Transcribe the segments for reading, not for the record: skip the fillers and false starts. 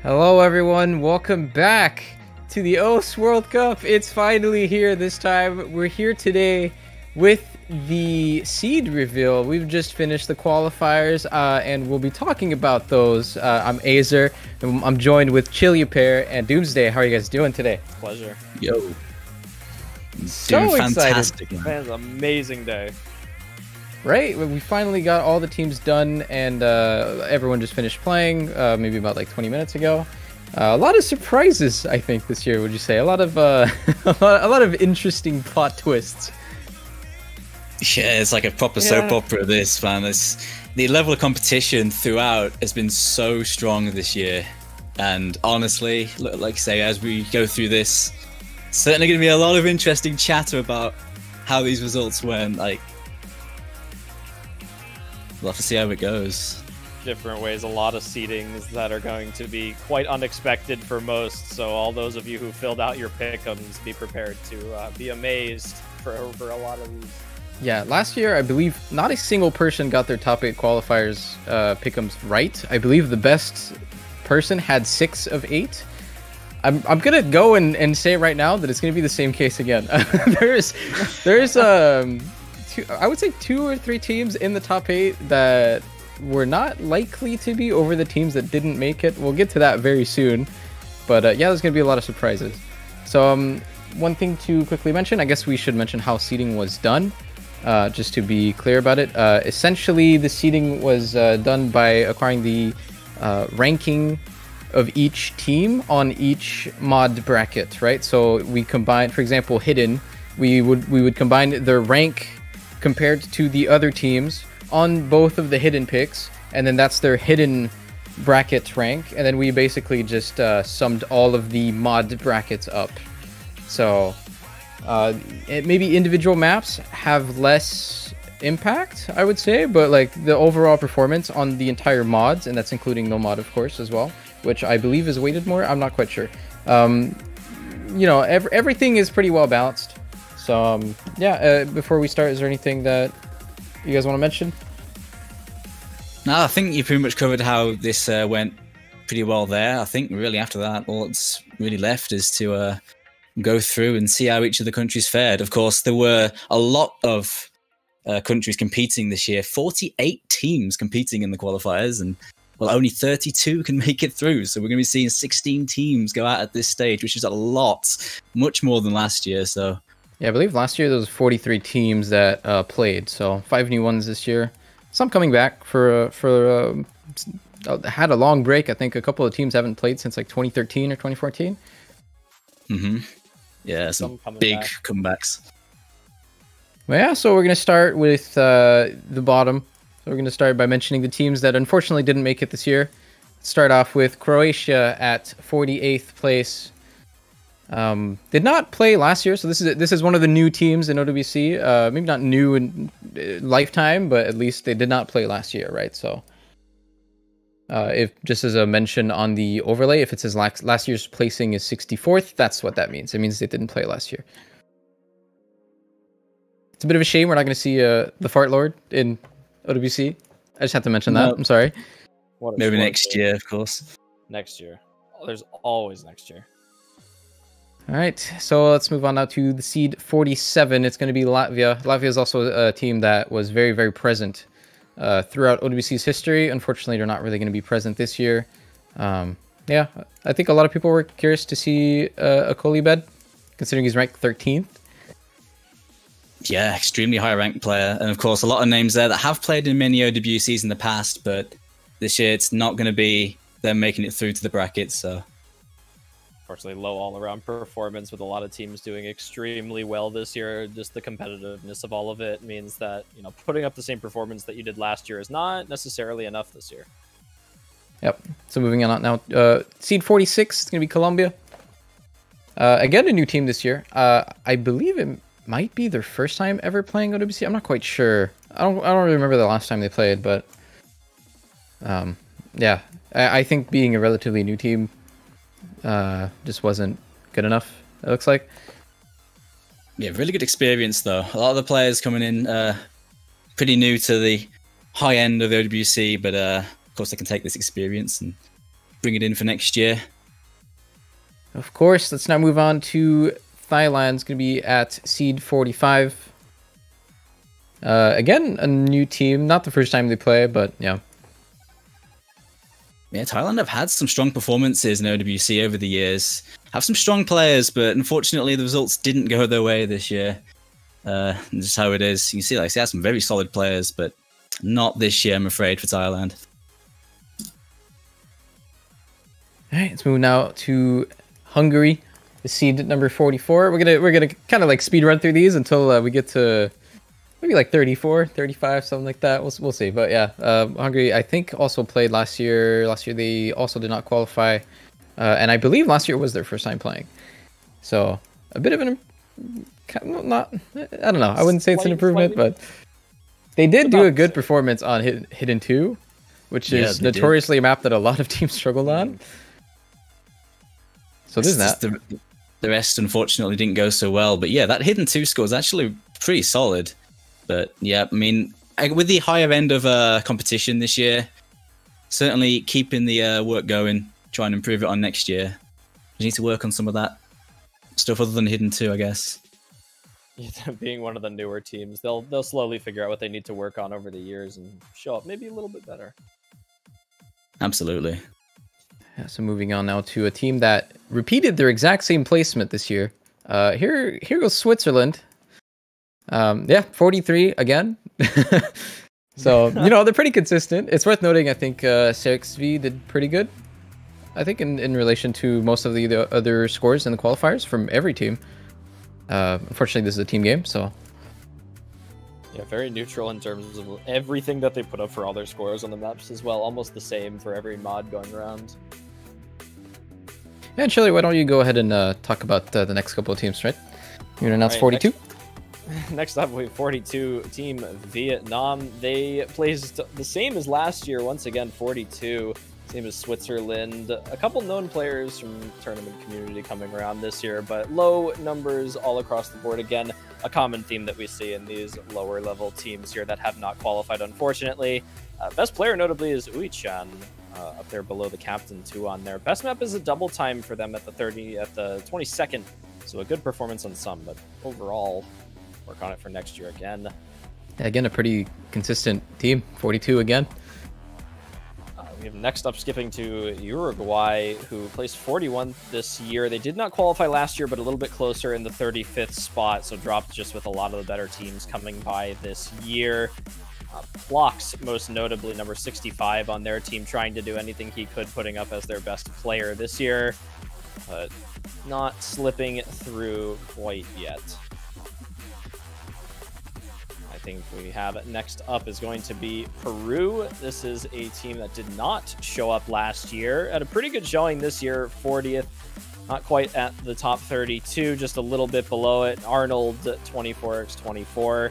Hello everyone, welcome back to the OS World Cup. It's finally here this time. We're here today with the seed reveal. We've just finished the qualifiers and we'll be talking about those. I'm Azer, and I'm joined with Chiliapair and Doomsday. How are you guys doing today? Pleasure. Yo. So fantastic, excited. Man, it's an amazing day. Right, we finally got all the teams done and everyone just finished playing maybe about like 20 minutes ago. A lot of surprises, I think, this year. Would you say a lot of a lot of interesting plot twists? Yeah, it's like a proper soap opera. This man, the level of competition throughout has been so strong this year, and honestly, like I say, as we go through this, certainly going to be a lot of interesting chatter about how these results went. Like, we'll have to see how it goes. Different ways, a lot of seedings that are going to be quite unexpected for most. So all those of you who filled out your pick'ems, be prepared to be amazed for a lot of these. Yeah, last year I believe not a single person got their top 8 qualifiers pick'ems right. I believe the best person had 6 of 8. I'm gonna go and say right now that it's gonna be the same case again. there's I would say 2 or 3 teams in the top 8 that were not likely to be over the teams that didn't make it. We'll get to that very soon. But yeah, there's going to be a lot of surprises. So one thing to quickly mention, I guess we should mention how seeding was done, just to be clear about it. Essentially, the seeding was done by acquiring the ranking of each team on each mod bracket, right? So we combined, for example, Hidden, we would combine their rank compared to the other teams on both of the hidden picks, and then that's their hidden bracket rank, and then we basically just summed all of the mod brackets up. So maybe individual maps have less impact, I would say, but like the overall performance on the entire mods, and that's including no mod of course as well, which I believe is weighted more. I'm not quite sure. You know, everything is pretty well balanced. So yeah, before we start, is there anything that you guys want to mention? No, I think you pretty much covered how this went pretty well there. I think really after that, all that's really left is to go through and see how each of the countries fared. Of course, there were a lot of countries competing this year, 48 teams competing in the qualifiers, and well, only 32 can make it through. So we're going to be seeing 16 teams go out at this stage, which is a lot, much more than last year. So yeah, I believe last year there was 43 teams that played, so 5 new ones this year. Some coming back for had a long break. I think a couple of teams haven't played since like 2013 or 2014. Yeah, some big comebacks. Well, yeah, so we're gonna start with the bottom. So we're gonna start by mentioning the teams that unfortunately didn't make it this year. Start off with Croatia at 48th place. Did not play last year, so this is one of the new teams in OWC. Maybe not new in lifetime, but at least they did not play last year, right? So if just as a mention on the overlay, if it says last year's placing is 64th, that's what that means. It means they didn't play last year. It's a bit of a shame we're not going to see the Fart Lord in OWC. I just have to mention that. I'm sorry. Maybe next year, of course. Next year. There's always next year. All right, so let's move on now to the seed 47. It's going to be Latvia. Latvia is also a team that was very, very present throughout OWC's history. Unfortunately, they're not really going to be present this year. Yeah, I think a lot of people were curious to see a Kolibed, considering he's ranked 13th. Yeah, extremely high ranked player. And of course, a lot of names there that have played in many OWCs in the past, but this year it's not going to be them making it through to the brackets, so... Unfortunately, low all-around performance with a lot of teams doing extremely well this year. Just the competitiveness of all of it means that, you know, putting up the same performance that you did last year is not necessarily enough this year. Yep. So moving on now, seed 46 is going to be Colombia. Again, a new team this year. I believe it might be their first time ever playing OWC. I'm not quite sure. I don't really remember the last time they played, but yeah, I think being a relatively new team just wasn't good enough, it looks like. Yeah, really good experience though. A lot of the players coming in pretty new to the high end of the OWC, but of course they can take this experience and bring it in for next year. Of course, let's now move on to Thailand's going to be at seed 45. Again, a new team. Not the first time they play, but yeah. Yeah, Thailand have had some strong performances in OWC over the years. Have some strong players, but unfortunately the results didn't go their way this year. Just how it is. You can see, like, they have some very solid players, but not this year, I'm afraid, for Thailand. All right, let's move now to Hungary, the seed number 44. We're gonna kind of like speed run through these until we get to maybe like 34, 35, something like that. We'll see. But yeah, Hungary, I think, also played last year. Last year they also did not qualify, and I believe last year was their first time playing. So a bit of an I don't know. I wouldn't say it's an improvement, but they did do a good performance on Hidden 2, which is notoriously a map that a lot of teams struggled on. So there's that. The rest, unfortunately, didn't go so well. But yeah, that Hidden 2 score is actually pretty solid. But yeah, I mean, with the higher end of competition this year, certainly keeping the work going, trying to improve it on next year. We need to work on some of that stuff other than Hidden 2, I guess. Yeah, being one of the newer teams, they'll slowly figure out what they need to work on over the years and show up maybe a little bit better. Absolutely. Yeah, so moving on now to a team that repeated their exact same placement this year. Here goes Switzerland. Yeah, 43 again. So, you know, they're pretty consistent. It's worth noting, I think CXV did pretty good. I think in relation to most of the other scores in the qualifiers from every team. Unfortunately, this is a team game, so... Yeah, very neutral in terms of everything that they put up for all their scores on the maps as well. Almost the same for every mod going around. Yeah, and Chili, why don't you go ahead and talk about the next couple of teams, right? You're going to announce 42? Next up, we have 42 Team Vietnam. They placed the same as last year, once again, 42. Same as Switzerland. A couple known players from tournament community coming around this year, but low numbers all across the board. Again, a common theme that we see in these lower level teams here that have not qualified, unfortunately. Best player notably is Ui-chan, up there below the captain too on there. Best map is a double time for them at the 22nd, so a good performance on some, but overall, work on it for next year again. Yeah, again, a pretty consistent team. 42 again. We have next up skipping to Uruguay, who placed 41 this year. They did not qualify last year, but a little bit closer in the 35th spot, so dropped just with a lot of the better teams coming by this year. Plox, most notably, number 65 on their team, trying to do anything he could, putting up as their best player this year, but not slipping through quite yet. I think we have next up is going to be Peru. This is a team that did not show up last year. Had a pretty good showing this year, 40th. Not quite at the top 32, just a little bit below it. Arnold, 24x24,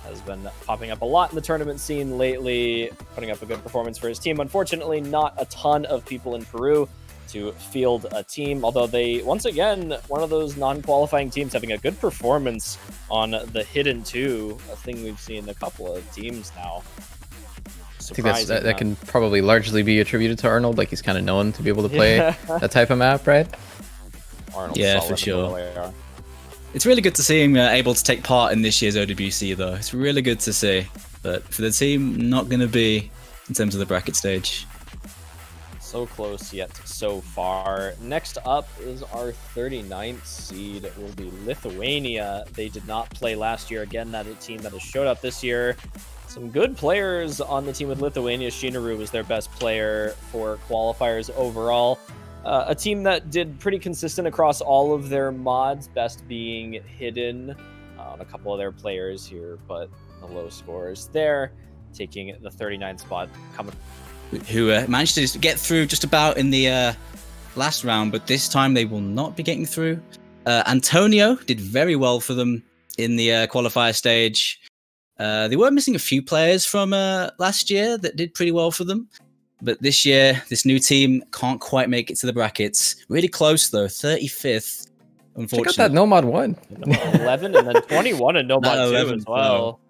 has been popping up a lot in the tournament scene lately, putting up a good performance for his team. Unfortunately, not a ton of people in Peru to field a team, although they, once again, one of those non-qualifying teams having a good performance on the Hidden 2, a thing we've seen a couple of teams now. I think that can probably largely be attributed to Arnold, like he's kind of known to be able to play that type of map, right? Arnold's yeah, for sure. It's really good to see him able to take part in this year's OWC, though. It's really good to see. But for the team, not going to be in terms of the bracket stage. So close yet so far. Next up is our 39th seed. It will be Lithuania. They did not play last year. Again, that a team that has showed up this year. Some good players on the team with Lithuania. Shinaru was their best player for qualifiers overall. A team that did pretty consistent across all of their mods, best being Hidden on a couple of their players here, but the low scores there, taking the 39th spot, coming. Who managed to get through just about in the last round, but this time they will not be getting through. Antonio did very well for them in the qualifier stage. They were missing a few players from last year that did pretty well for them. But this year, this new team can't quite make it to the brackets. Really close, though. 35th, unfortunately. Check out that Nomad 1. 11 and then 21 and Nomad 2 as well.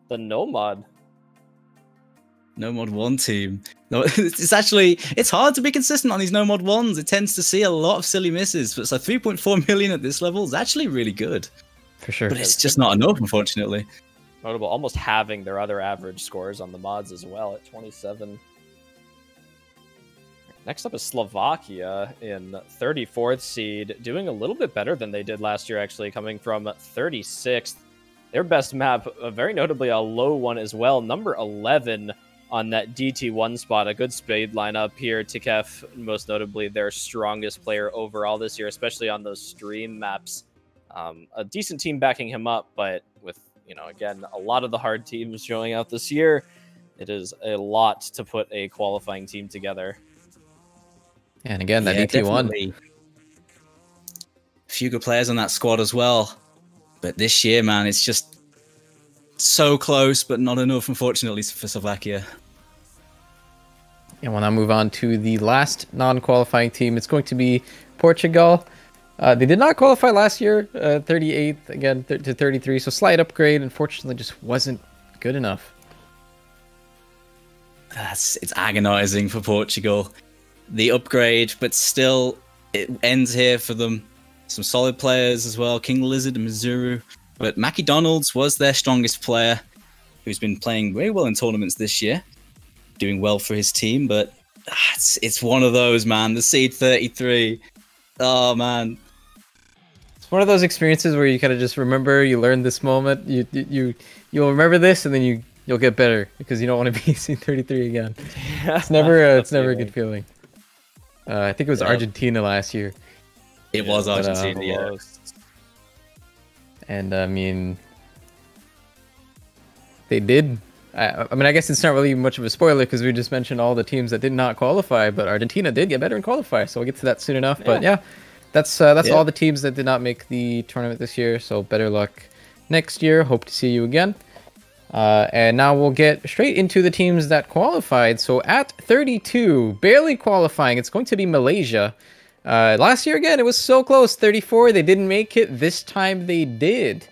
The Nomad. No mod 1 team. No, it's hard to be consistent on these no mod 1s. It tends to see a lot of silly misses, but so 3.4 million at this level is actually really good. For sure. But it's just not enough, unfortunately. Notable, almost having their other average scores on the mods as well at 27. Next up is Slovakia in 34th seed, doing a little bit better than they did last year, actually, coming from 36th. Their best map, very notably a low one as well, number 11 on that DT1 spot. A good spade lineup here. Tikef, most notably, their strongest player overall this year, especially on those stream maps. A decent team backing him up, but with, again, a lot of the hard teams showing out this year, it is a lot to put a qualifying team together. And again, that DT1. A few good players on that squad as well. But this year, man, it's just so close, but not enough, unfortunately, for Slovakia. And we'll now move on to the last non-qualifying team. It's going to be Portugal. They did not qualify last year, 38th, again, to 33, so slight upgrade. Unfortunately, just wasn't good enough. It's agonizing for Portugal. The upgrade, but still, it ends here for them. Some solid players as well, King Lizard and Mizuru. But Mackie Donalds was their strongest player, who's been playing very well in tournaments this year, doing well for his team. But it's one of those, man. The seed 33. Oh, man. It's one of those experiences where you kind of just remember, you learn this moment, you'll remember this, and then you'll get better because you don't want to be seed 33 again. It's never a good feeling. I think it was Argentina last year. It was Argentina, yeah. And I mean, they did. I mean, I guess it's not really much of a spoiler because we just mentioned all the teams that did not qualify, but Argentina did get better and qualify, so we'll get to that soon enough. Yeah. But yeah, that's all the teams that did not make the tournament this year. So better luck next year. Hope to see you again. And now we'll get straight into the teams that qualified. So at 32, barely qualifying, it's going to be Malaysia. Last year, again, it was so close. 34, they didn't make it. This time they did.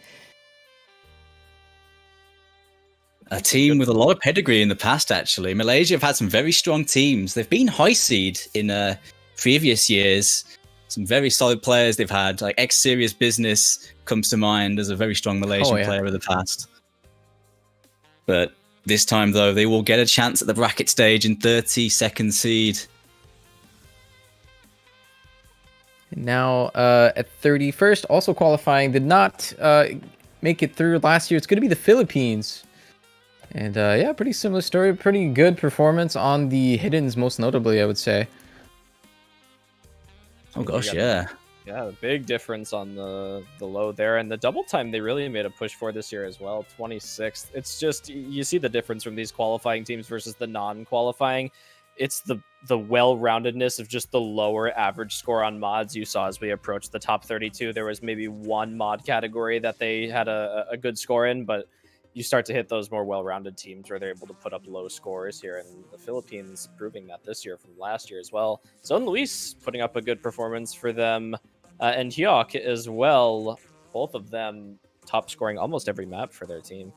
A team with a lot of pedigree in the past, actually. Malaysia have had some very strong teams. They've been high seed in previous years. Some very solid players they've had. Like X-Serious Business comes to mind as a very strong Malaysian player of the past. But this time, though, they will get a chance at the bracket stage in 32nd seed. Now, at 31st, also qualifying, did not make it through last year. It's going to be the Philippines. And yeah, pretty similar story. Pretty good performance on the hiddens, most notably, I would say. Oh, gosh, yeah. Yeah, big difference on the low there. And the double time they really made a push for this year as well, 26th. It's just, you see the difference from these qualifying teams versus the non-qualifying. It's the well-roundedness of just the lower average score on mods you saw as we approached the top 32. There was maybe one mod category that they had a good score in, but you start to hit those more well-rounded teams where they're able to put up low scores here, and the Philippines proving that this year from last year as well. Zone Luis putting up a good performance for them, and Hyok as well. Both of them top scoring almost every map for their team.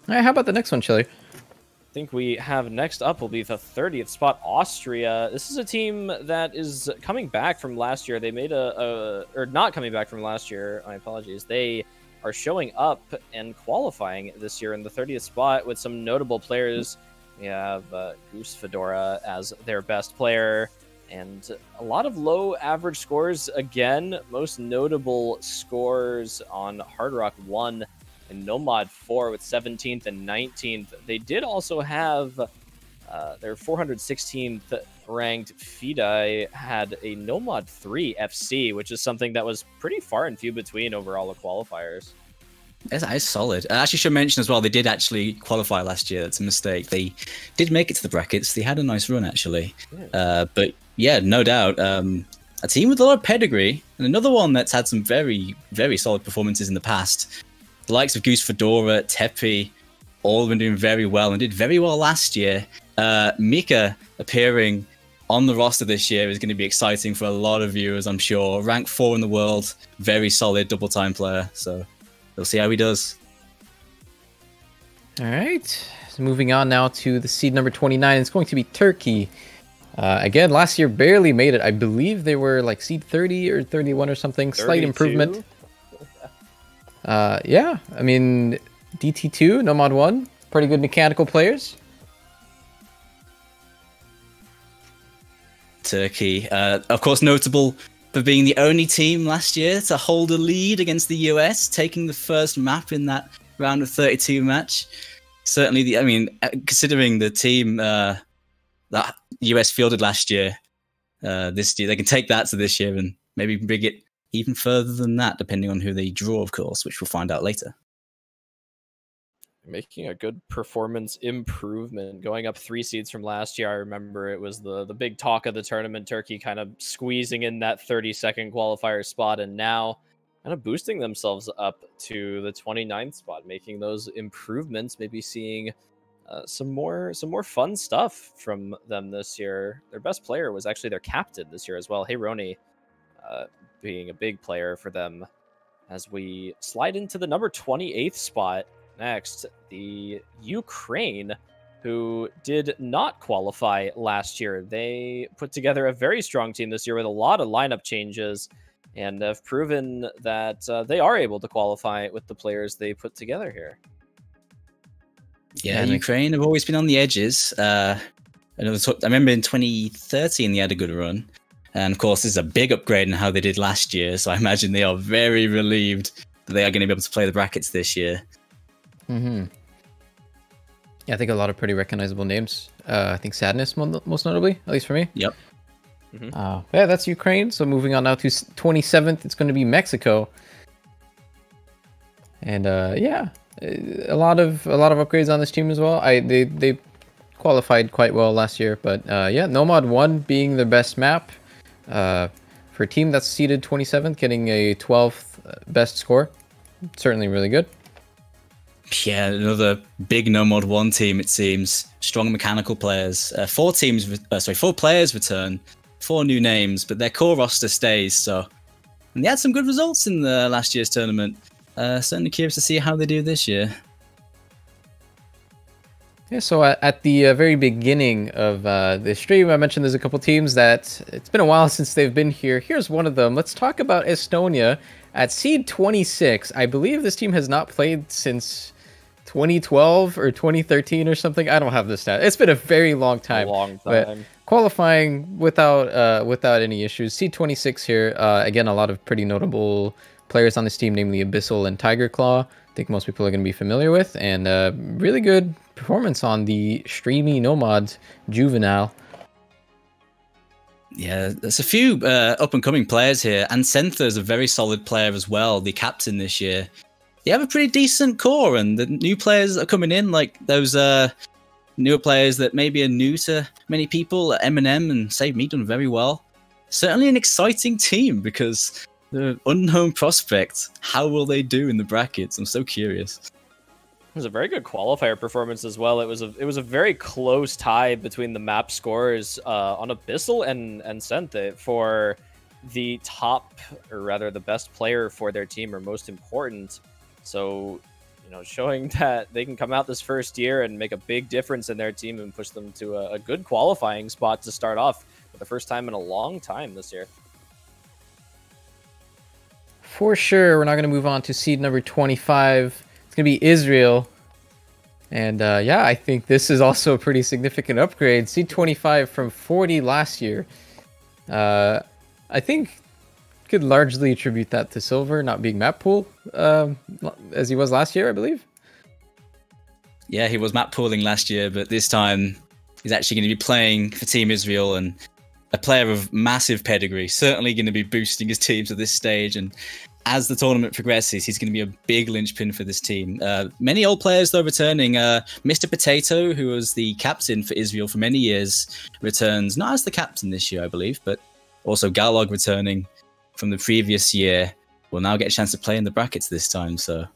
All right, how about the next one, Chili? I think we have next up will be the 30th spot, Austria. This is a team that is coming back from last year. They made or not coming back from last year. My apologies. They are showing up and qualifying this year in the 30th spot with some notable players. We have Goose Fedora as their best player, and a lot of low average scores. Again, most notable scores on Hard Rock 1 and Nomad 4 with 17th and 19th. They did also have their 416th ranked FIDE had a Nomad 3 FC, which is something that was pretty far and few between over all the qualifiers. That is solid. I actually should mention as well, they did actually qualify last year. That's a mistake. They did make it to the brackets. They had a nice run, actually. Yeah. But yeah, no doubt. A team with a lot of pedigree, and another one that's had some very, very solid performances in the past. The likes of Goose Fedora, Tepi, all have been doing very well and did very well last year. Mika appearing on the roster this year is going to be exciting for a lot of viewers, I'm sure. Rank 4 in the world, very solid double time player. So we'll see how he does. All right, so moving on now to the seed number 29. It's going to be Turkey. Again, last year barely made it. I believe they were like seed 30 or 31 or something. 32? Slight improvement. Yeah, I mean, DT2, Nomad 1, pretty good mechanical players. Turkey, of course, notable for being the only team last year to hold a lead against the US, taking the first map in that round of 32 match. Certainly, considering the team that US fielded last year, this year, they can take that to this year and maybe bring it even further than that, depending on who they draw, of course, which we'll find out later. Making a good performance improvement, going up 3 seeds from last year. I remember it was the big talk of the tournament, Turkey kind of squeezing in that 32nd qualifier spot, and now kind of boosting themselves up to the 29th spot, making those improvements, maybe seeing some more fun stuff from them this year. Their best player was actually their captain this year as well, Hey Roni, being a big player for them. As we slide into the number 28th spot, next, the Ukraine, who did not qualify last year. They put together a very strong team this year with a lot of lineup changes, and have proven that they are able to qualify with the players they put together here. Yeah, Ukraine have always been on the edges. I remember in 2013 they had a good run. And of course, this is a big upgrade in how they did last year, so I imagine they are very relieved that they are going to be able to play the brackets this year. Mm-hmm. Yeah, I think a lot of pretty recognizable names. I think Sadness, most notably, at least for me. Yep. Mm-hmm. Yeah, that's Ukraine. So moving on now to 27th, it's going to be Mexico. And yeah, a lot of upgrades on this team as well. They qualified quite well last year, but yeah, Nomad 1 being the best map for a team that's seeded 27th, getting a 12th best score. Certainly really good. Yeah, another big Nomad 1 team, it seems. Strong mechanical players. 4 players return, 4 new names, but their core roster stays. So, and they had some good results in the last year's tournament. Certainly curious to see how they do this year. Yeah, so at the very beginning of the stream, I mentioned there's a couple teams that it's been a while since they've been here. Here's one of them. Let's talk about Estonia at seed 26. I believe this team has not played since 2012 or 2013 or something. I don't have the stat. It's been a very long time. But qualifying without any issues. Seed 26 here. Again, a lot of pretty notable players on this team, namely Abyssal and Tiger Claw. I think most people are going to be familiar with, and really good performance on the streamy Nomad Juvenile. Yeah, there's a few up-and-coming players here, and Sentha is a very solid player as well, the captain this year. They have a pretty decent core, and the new players that are coming in, like those newer players that maybe are new to many people, Eminem and Save Me, done very well. Certainly an exciting team, because the unknown prospect, how will they do in the brackets? I'm so curious. It was a very good qualifier performance as well. It was a very close tie between the map scores on Abyssal and Senthe for the top, or rather the best player for their team, or most important. So, you know, showing that they can come out this first year and make a big difference in their team and push them to a good qualifying spot to start off for the first time in a long time this year. For sure, we're now going to move on to seed number 25. It's going to be Israel. And yeah, I think this is also a pretty significant upgrade. Seed 25 from 40 last year. I think could largely attribute that to Silver not being map pool as he was last year, I believe. Yeah, he was map pooling last year, but this time he's actually going to be playing for Team Israel, and a player of massive pedigree. Certainly going to be boosting his team to this stage, and as the tournament progresses, he's going to be a big linchpin for this team. Many old players, though, returning. Mr. Potato, who was the captain for Israel for many years, returns. Not as the captain this year, I believe, but also Galog returning from the previous year will now get a chance to play in the brackets this time. So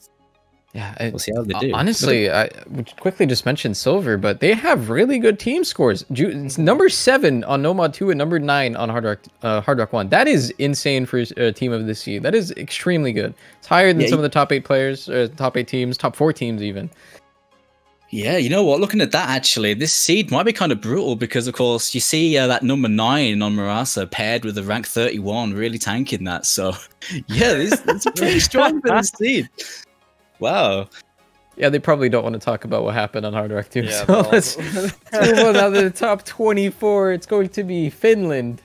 yeah, we'll see how they do. Honestly, I would quickly just mention Silver, but they have really good team scores. It's number 7 on Nomad 2 and number 9 on Hard Rock 1. That is insane for a team of this seed. That is extremely good. It's higher than some of the top 8 players, top 8 teams, top 4 teams even. Yeah, you know what? Looking at that, actually, this seed might be kind of brutal because, of course, you see that number 9 on Marasa paired with the rank 31 really tanking that. So, yeah, this is pretty strong for this seed. Wow. Yeah, they probably don't want to talk about what happened on Hard Rock 2. Yeah, so let's move on to the top 24. It's going to be Finland.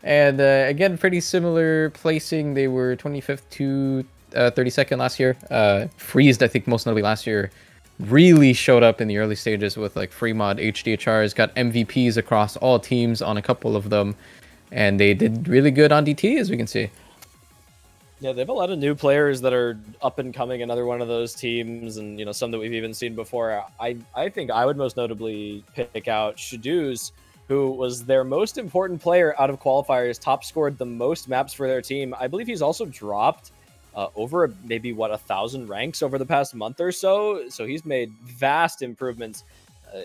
And again, pretty similar placing. They were 25th to 32nd last year. Freezed, I think, most notably last year. Really showed up in the early stages with like free mod HDHRs, got MVPs across all teams on a couple of them, and they did really good on DT, as we can see. Yeah, they have a lot of new players that are up and coming. Another one of those teams, and some that we've even seen before. I think I would most notably pick out Shadooz, who was their most important player out of qualifiers, top scored the most maps for their team. I believe he's also dropped over maybe 1,000 ranks over the past month or so. So he's made vast improvements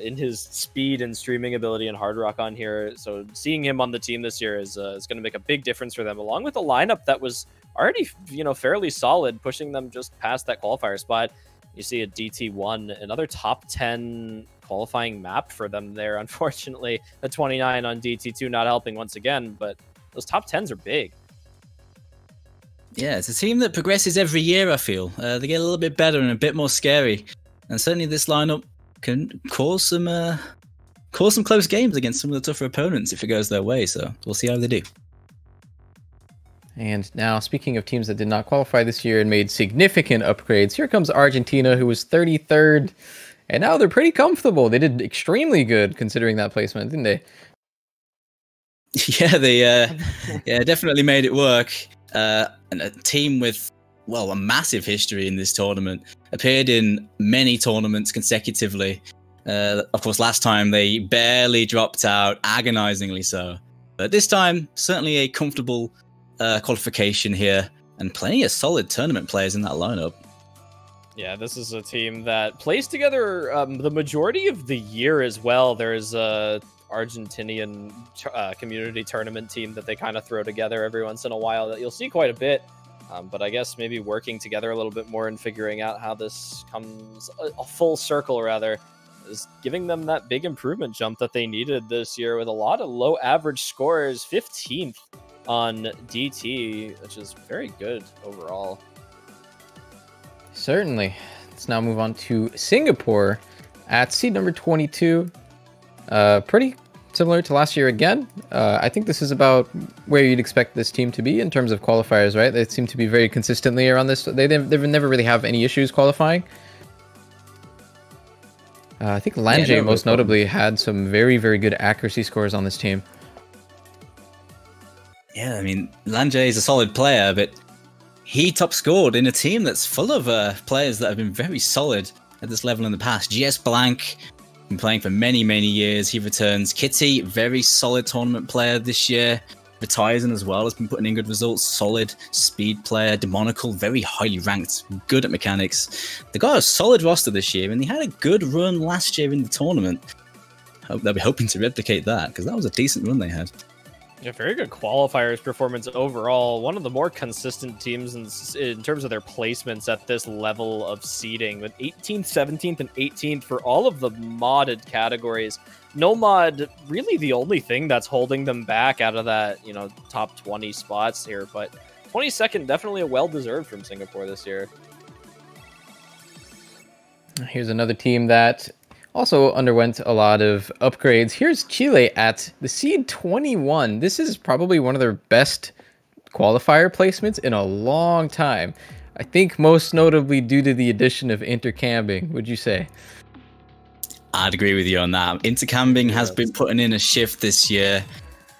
in his speed and streaming ability in Hard Rock on here. So seeing him on the team this year is going to make a big difference for them, along with a lineup that was already fairly solid, pushing them just past that qualifier spot. You see a DT1, another top 10 qualifying map for them there. Unfortunately, the 29 on DT2 not helping once again, but those top 10s are big. Yeah, it's a team that progresses every year, I feel. They get a little bit better and a bit more scary. And certainly this lineup can cause some close games against some of the tougher opponents if it goes their way. So we'll see how they do. And now, speaking of teams that did not qualify this year and made significant upgrades, here comes Argentina, who was 33rd. And now they're pretty comfortable. They did extremely good considering that placement, didn't they? Yeah, they definitely made it work. And a team with, well, a massive history in this tournament. Appeared in many tournaments consecutively. Of course, last time they barely dropped out, agonizingly so. But this time, certainly a comfortable qualification here. And plenty of solid tournament players in that lineup. Yeah, this is a team that plays together the majority of the year as well. There's a Argentinian community tournament team that they kind of throw together every once in a while that you'll see quite a bit. But I guess maybe working together a little bit more and figuring out how this comes a full circle, rather, is giving them that big improvement jump that they needed this year with a lot of low average scores. 15th on DT, which is very good overall. Certainly. Let's now move on to Singapore at seed number 22. Pretty similar to last year again. I think this is about where you'd expect this team to be in terms of qualifiers, right? They seem to be very consistently around this. They never really have any issues qualifying. I think Lange most notably had some very, very good accuracy scores on this team. Yeah, I mean, Lange is a solid player, but he top scored in a team that's full of players that have been very solid at this level in the past. GS Blank, been playing for many, many years. He returns. Kitty, very solid tournament player this year. Vitizen as well has been putting in good results. Solid speed player. Demonical, very highly ranked, good at mechanics. They got a solid roster this year, and they had a good run last year in the tournament. They'll be hoping to replicate that, because that was a decent run they had. Yeah, very good qualifiers performance overall. One of the more consistent teams in terms of their placements at this level of seeding, with 18th, 17th, and 18th for all of the modded categories. No mod, really the only thing that's holding them back out of that, top 20 spots here. But 22nd, definitely a well-deserved from Singapore this year. Here's another team that also underwent a lot of upgrades. Here's Chile at the seed 21. This is probably one of their best qualifier placements in a long time. I think most notably due to the addition of intercambing, would you say? I'd agree with you on that. Intercambing has been putting in a shift this year.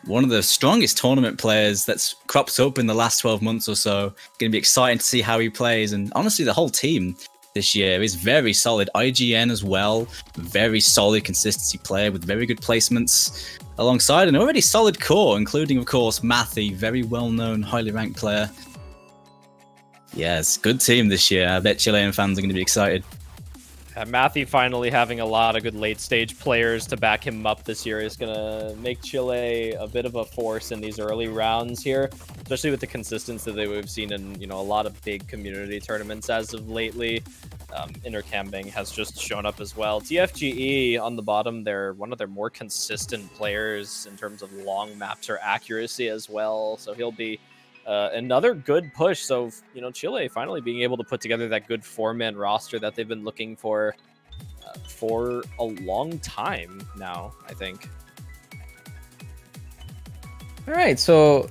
One of the strongest tournament players that's cropped up in the last 12 months or so. Going to be exciting to see how he plays. And honestly, the whole team this year is very solid. IGN as well, very solid consistency player with very good placements, alongside an already solid core, including, of course, Mathy, very well-known, highly ranked player. Yes, good team this year. I bet Chilean fans are going to be excited. Matthew finally having a lot of good late-stage players to back him up this year is going to make Chile a bit of a force in these early rounds here, especially with the consistency that we've seen in a lot of big community tournaments as of lately. intercamping has just shown up as well. TFGE on the bottom, they're one of their more consistent players in terms of long maps or accuracy as well. So he'll be another good push. So, you know, Chile finally being able to put together that good 4-man roster that they've been looking for a long time now, I think. All right, so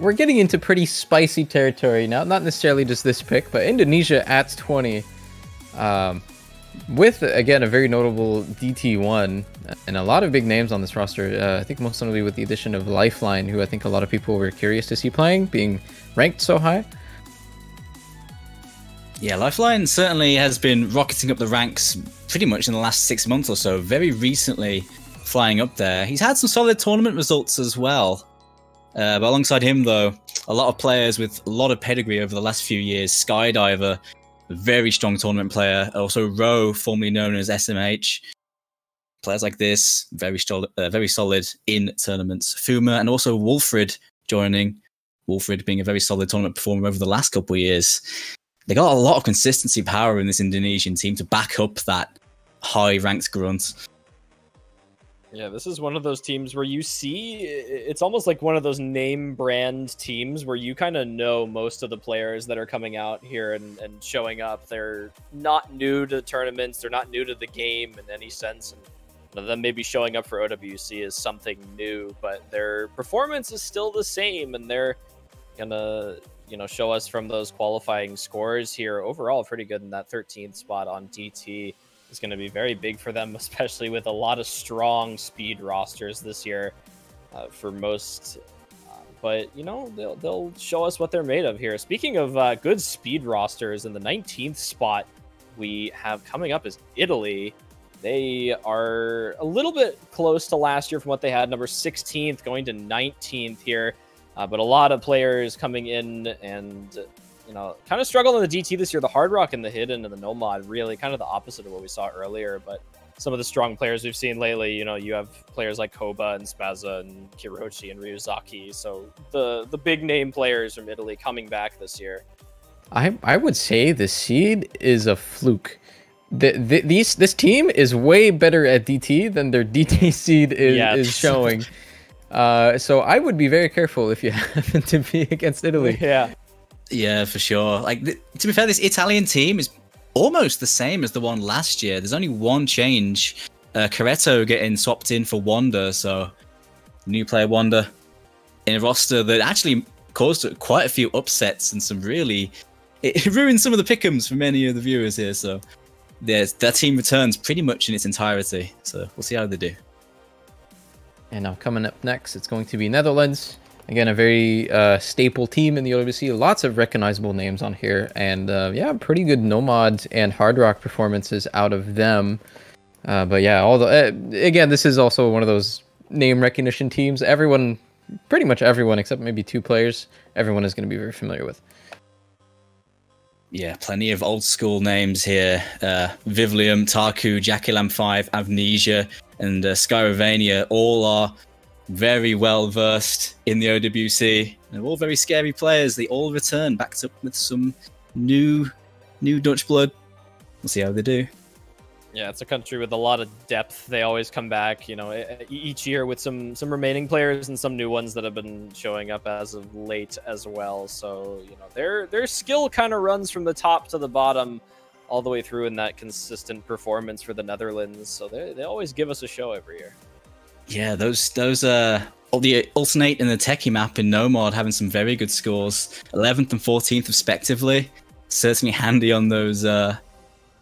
we're getting into pretty spicy territory now. Not necessarily just this pick, but Indonesia at 20. With, again, a very notable DT1 and a lot of big names on this roster. I think most notably with the addition of Lifeline, who I think a lot of people were curious to see playing, being ranked so high. Yeah, Lifeline certainly has been rocketing up the ranks pretty much in the last 6 months or so. Very recently flying up there. He's had some solid tournament results as well. But alongside him, though, a lot of players with a lot of pedigree over the last few years. Skydiver, a very strong tournament player. Also, Ro, formerly known as SMH. Players like this, very solid in tournaments. Fuma and also Wolfred joining. Wolfred being a very solid tournament performer over the last couple of years. They got a lot of consistency power in this Indonesian team to back up that high-ranked grunt. Yeah, this is one of those teams where you see, it's almost like one of those name brand teams where you kind of know most of the players that are coming out here and showing up. They're not new to tournaments. They're not new to the game in any sense. And them maybe showing up for OWC is something new, but their performance is still the same. And they're going to, you know, show us from those qualifying scores here. Overall, pretty good in that 13th spot on DT. Is going to be very big for them, especially with a lot of strong speed rosters this year for most. But, you know, they'll show us what they're made of here. Speaking of good speed rosters, in the 19th spot we have coming up is Italy. They are a little bit close to last year from what they had, number 16th going to 19th here. But a lot of players coming in and... you know, kind of struggled in the DT this year. The Hard Rock and the Hidden and the Nomad, really kind of the opposite of what we saw earlier. But some of the strong players we've seen lately, you know, you have players like Koba and Spaza and Kirochi and Ryuzaki. So the big name players from Italy coming back this year. I would say the seed is a fluke. This team is way better at DT than their DT seed is showing. So I would be very careful if you happen to be against Italy. Yeah. Yeah, for sure. Like, to be fair, this Italian team is almost the same as the one last year. There's only one change. Caretto getting swapped in for Wanda, so new player Wanda in a roster that actually caused quite a few upsets and some really... It ruined some of the pick'ems for many of the viewers here, so that team returns pretty much in its entirety. So we'll see how they do. And now coming up next, it's going to be Netherlands. Again, a very staple team in the OWC. Lots of recognizable names on here. And yeah, pretty good Nomads and Hard Rock performances out of them. But yeah, again, this is also one of those name recognition teams. Everyone, pretty much everyone, except maybe 2 players, everyone is going to be very familiar with. Yeah, plenty of old school names here. Vivlium, Tarku, Jackilam 5, Amnesia, and Skyrovania all are very well versed in the OWC. They're all very scary players. They all return backed up with some new Dutch blood. We'll see how they do. Yeah, it's a country with a lot of depth. They always come back, you know, each year with some remaining players and some new ones that have been showing up as of late as well. So, you know, their skill kind of runs from the top to the bottom all the way through in that consistent performance for the Netherlands. So they always give us a show every year. Yeah, those the Alternate and the Techie map in Nomad having some very good scores, 11th and 14th respectively. Certainly handy on those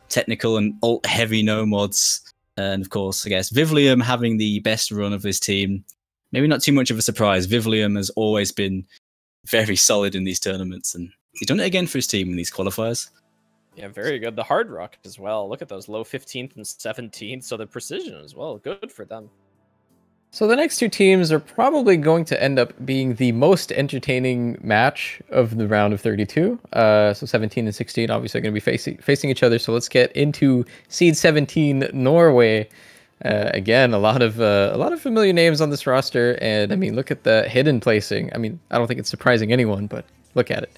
technical and alt-heavy Nomads. And of course, I guess Vivlium having the best run of this team. Maybe not too much of a surprise. Vivlium has always been very solid in these tournaments, and he's done it again for his team in these qualifiers. Yeah, very good. The Hard Rock as well. Look at those low 15th and 17th. So the precision as well. Good for them. So the next 2 teams are probably going to end up being the most entertaining match of the round of 32. So 17 and 16 obviously are going to be facing each other. So let's get into seed 17 Norway. Again, a lot of familiar names on this roster, and I mean, look at the hidden placing. I mean, I don't think it's surprising anyone, but look at it.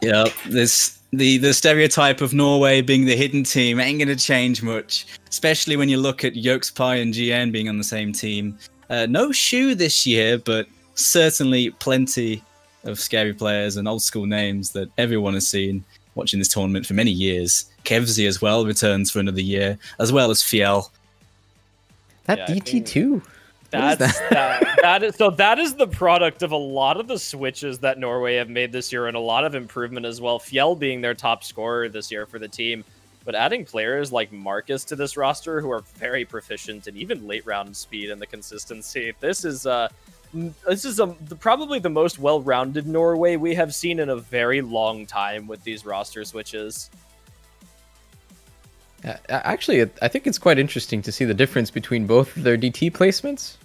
Yeah, this the stereotype of Norway being the hidden team ain't gonna change much, especially when you look at Yolkspie and GN being on the same team. No Shu this year, but certainly plenty of scary players and old school names that everyone has seen watching this tournament for many years. Kevzi as well returns for another year, as well as Fiel. That DT2. That is the product of a lot of the switches that Norway have made this year and a lot of improvement as well. Fiel being their top scorer this year for the team, but adding players like Marcus to this roster who are very proficient and even late round speed and the consistency. This is probably the most well-rounded Norway we have seen in a very long time with these roster switches. Actually, I think it's quite interesting to see the difference between both of their DT placements.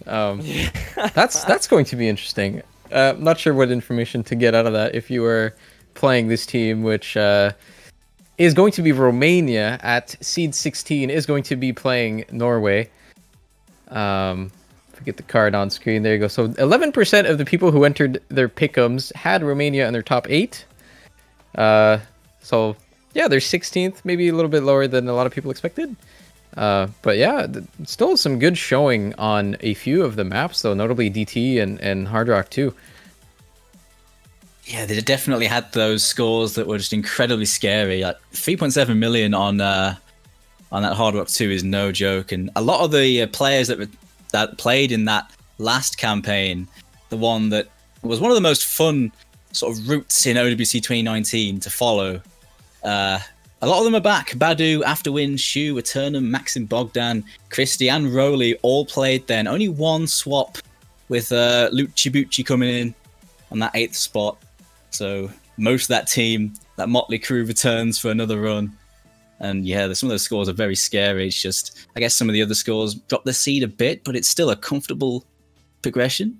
That's going to be interesting. Not sure what information to get out of that if you were playing this team, which is going to be Romania at seed 16, is going to be playing Norway. Forget the card on screen. There you go. So 11% of the people who entered their pick'ems had Romania in their top 8. So yeah, they're 16th, maybe a little bit lower than a lot of people expected. But yeah, still some good showing on a few of the maps, though, notably DT and Hard Rock too. Yeah, they definitely had those scores that were just incredibly scary. Like 3.7 million on that Hard Rock 2 is no joke, and a lot of the players that played in that last campaign, the one that was one of the most fun sort of routes in OWC 2019 to follow. A lot of them are back. Badu, Afterwind, Shu, Eternum, Maxim Bogdan, Christy, and Rowley all played then. Only one swap with Lucci Bucci coming in on that 8th spot. So most of that team, that motley crew, returns for another run. And yeah, some of those scores are very scary. It's just, I guess some of the other scores drop the seed a bit, but it's still a comfortable progression.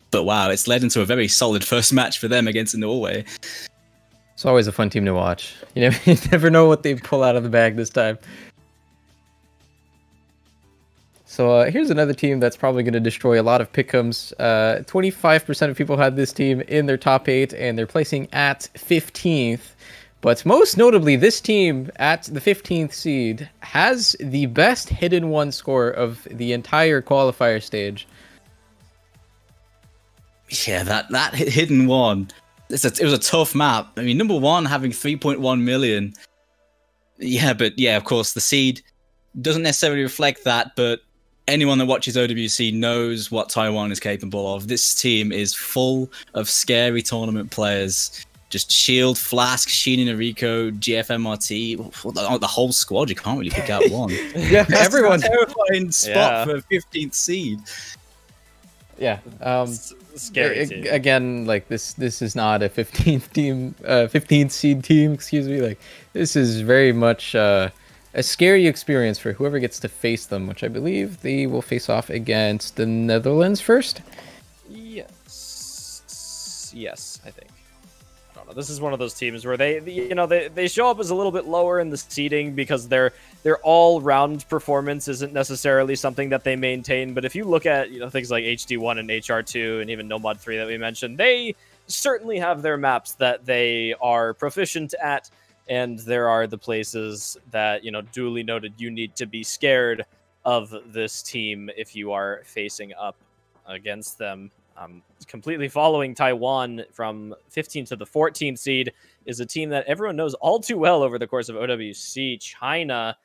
But wow, it's led into a very solid first match for them against Norway. It's always a fun team to watch. You never know what they pull out of the bag this time. So here's another team that's probably going to destroy a lot of pick'ems. 25% of people had this team in their top 8, and they're placing at 15th. But most notably, this team at the 15th seed has the best hidden one score of the entire qualifier stage. Yeah, that hidden one. It was a tough map. I mean, number one having 3.1 million. Yeah, but yeah, of course, the seed doesn't necessarily reflect that, but anyone that watches OWC knows what Taiwan is capable of. This team is full of scary tournament players. Just Shield, Flask, Sheen and Rico, GFMRT, the whole squad. You can't really pick out one. Yeah, everyone. Terrifying spot for 15th seed. Yeah. Scary team. Again, like this is not a 15th seed team, excuse me. Like, this is very much a scary experience for whoever gets to face them, which I believe they will face off against the Netherlands first. Yes, I think. I don't know. This is one of those teams where they show up as a little bit lower in the seeding because their all-round performance isn't necessarily something that they maintain. But if you look at things like HD1 and HR2 and even Nomad 3 that we mentioned, they certainly have their maps that they are proficient at, and there are the places that duly noted you need to be scared of this team if you are facing up against them. Completely following Taiwan from 15th to the 14th seed is a team that everyone knows all too well over the course of OWC. China,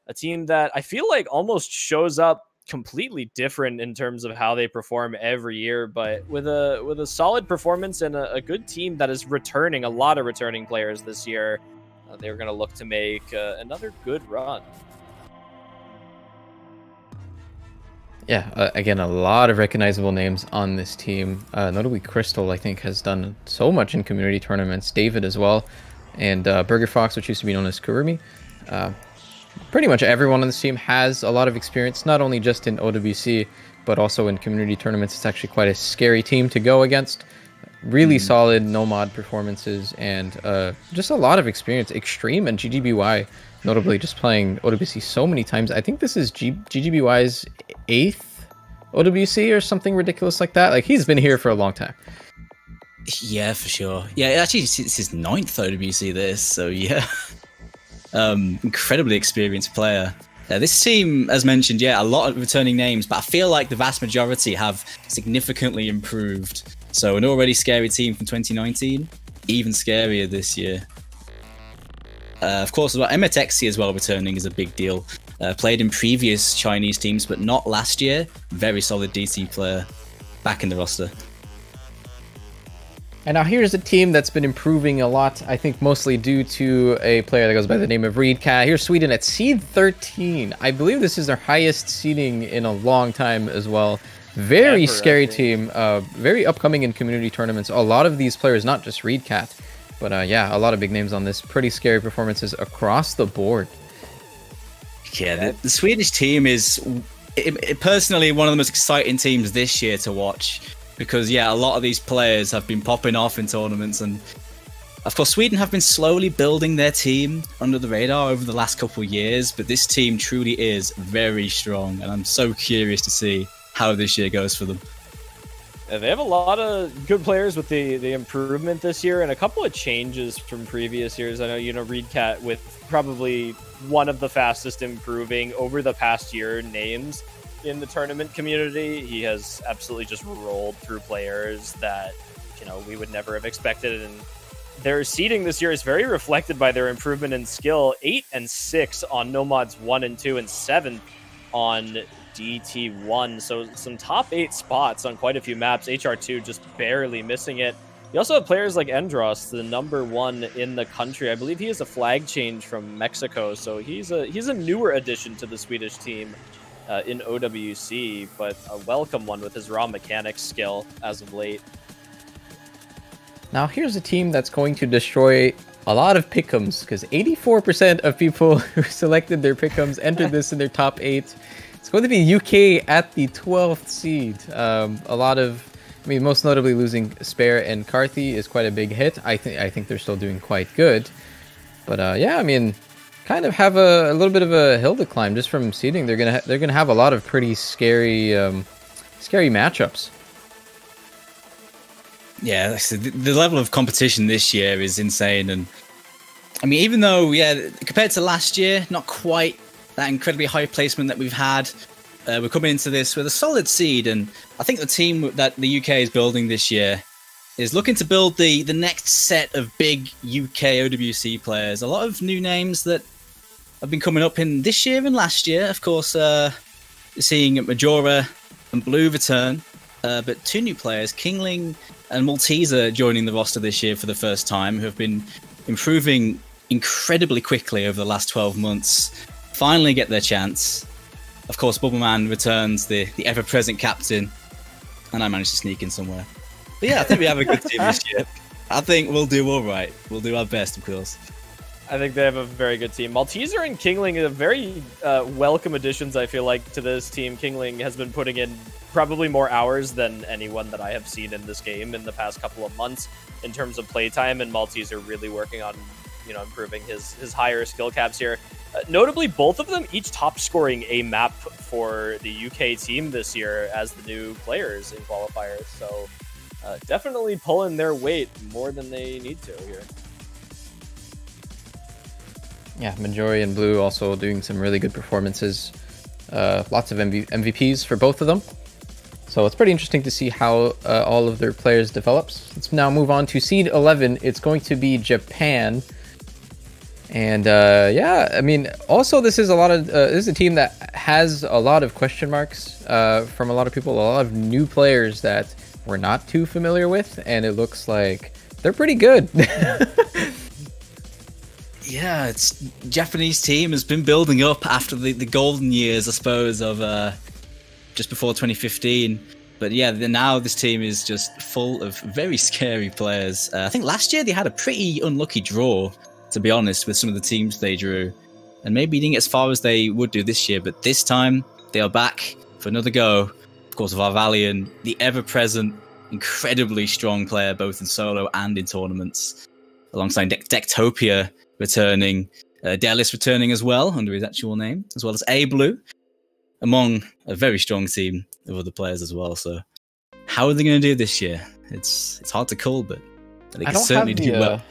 a team that I feel like almost shows up completely different in terms of how they perform every year, but with a solid performance and a good team that is returning a lot of returning players this year. They're going to look to make another good run. Yeah, again, a lot of recognizable names on this team. Notably, Crystal, I think, has done so much in community tournaments. David as well. And Burger Fox, which used to be known as Kurumi. Pretty much everyone on this team has a lot of experience, not only just in OWC, but also in community tournaments. It's actually quite a scary team to go against. Really solid no-mod performances and just a lot of experience. Extreme and GGBY, notably just playing OWC so many times. I think this is GGBY's 8th OWC or something ridiculous like that. Like, he's been here for a long time. Yeah, for sure. Yeah, actually, it's his 9th OWC this, so yeah. Incredibly experienced player. This team, as mentioned, yeah, a lot of returning names, but I feel like the vast majority have significantly improved. So an already scary team from 2019, even scarier this year. Of course, MTXC as well returning is a big deal. Played in previous Chinese teams, but not last year. Very solid DT player back in the roster. And now here's a team that's been improving a lot, I think mostly due to a player that goes by the name of Reedcat. Here's Sweden at seed 13. I believe this is their highest seeding in a long time as well. Very scary team, very upcoming in community tournaments. A lot of these players, not just Reedcat, but yeah, a lot of big names on this. Pretty scary performances across the board. Yeah, the Swedish team is personally one of the most exciting teams this year to watch. Because, yeah, a lot of these players have been popping off in tournaments. And, of course, Sweden have been slowly building their team under the radar over the last couple of years. But this team truly is very strong. And I'm so curious to see how this year goes for them. They have a lot of good players with the improvement this year and a couple of changes from previous years. I know, Reedcat with probably one of the fastest improving over the past year names in the tournament community. He has absolutely just rolled through players that, we would never have expected. And their seeding this year is very reflected by their improvement in skill. 8 and 6 on Nomads 1 and 2 and 7 on DT1. So some top 8 spots on quite a few maps. HR2 just barely missing it. You also have players like Endros, the #1 in the country. I believe he has a flag change from Mexico. So he's a newer addition to the Swedish team. In OWC, but a welcome one with his raw mechanics skill as of late. Now here's a team that's going to destroy a lot of pick'ems, because 84% of people who selected their pick'ems entered this in their top 8. It's going to be UK at the 12th seed. A lot of, most notably losing Spare and Carthy is quite a big hit. I think they're still doing quite good. But yeah, kind of have a little bit of a hill to climb just from seeding. They're gonna have a lot of pretty scary scary matchups. Yeah, the level of competition this year is insane, and even though compared to last year, not quite that incredibly high placement that we've had. We're coming into this with a solid seed, and I think the team that the UK is building this year is looking to build the next set of big UK OWC players. A lot of new names that have been coming up in this year and last year. Of course, seeing Majora and Blue return, but 2 new players, Kingling and Malteser, joining the roster this year for the first time, who have been improving incredibly quickly over the last 12 months. Finally get their chance. Of course, Bubbleman returns, the ever-present captain, and I managed to sneak in somewhere. But yeah, I think we have a good team this year. I think we'll do all right. We'll do our best, of course. I think they have a very good team. Malteser and Kingling are very welcome additions, I feel like, to this team. Kingling has been putting in probably more hours than anyone that I have seen in this game in the past couple of months in terms of playtime, and Malteser really working on, improving his higher skill caps here. Notably, both of them each top scoring a map for the UK team this year as the new players in qualifiers. So definitely pulling their weight more than they need to here. Yeah, Majori and Blue also doing some really good performances. Lots of MVPs for both of them. So it's pretty interesting to see how all of their players develops. Let's now move on to seed 11. It's going to be Japan. And yeah, also this is this is a team that has a lot of question marks from a lot of people, a lot of new players that we're not too familiar with, and it looks like they're pretty good. Yeah, it's Japanese team has been building up after the golden years, I suppose, of just before 2015. But yeah, now this team is just full of very scary players. I think last year they had a pretty unlucky draw, to be honest, with some of the teams they drew. And maybe didn't get as far as they would do this year. But this time, they are back for another go. Of course, of our Valiant, the ever-present, incredibly strong player, both in solo and in tournaments. Alongside Dectopia returning, Delis returning as well, under his actual name, as well as A-Blue, among a very strong team of other players as well. So how are they going to do this year? It's hard to call, but they I can don't certainly have do the, well.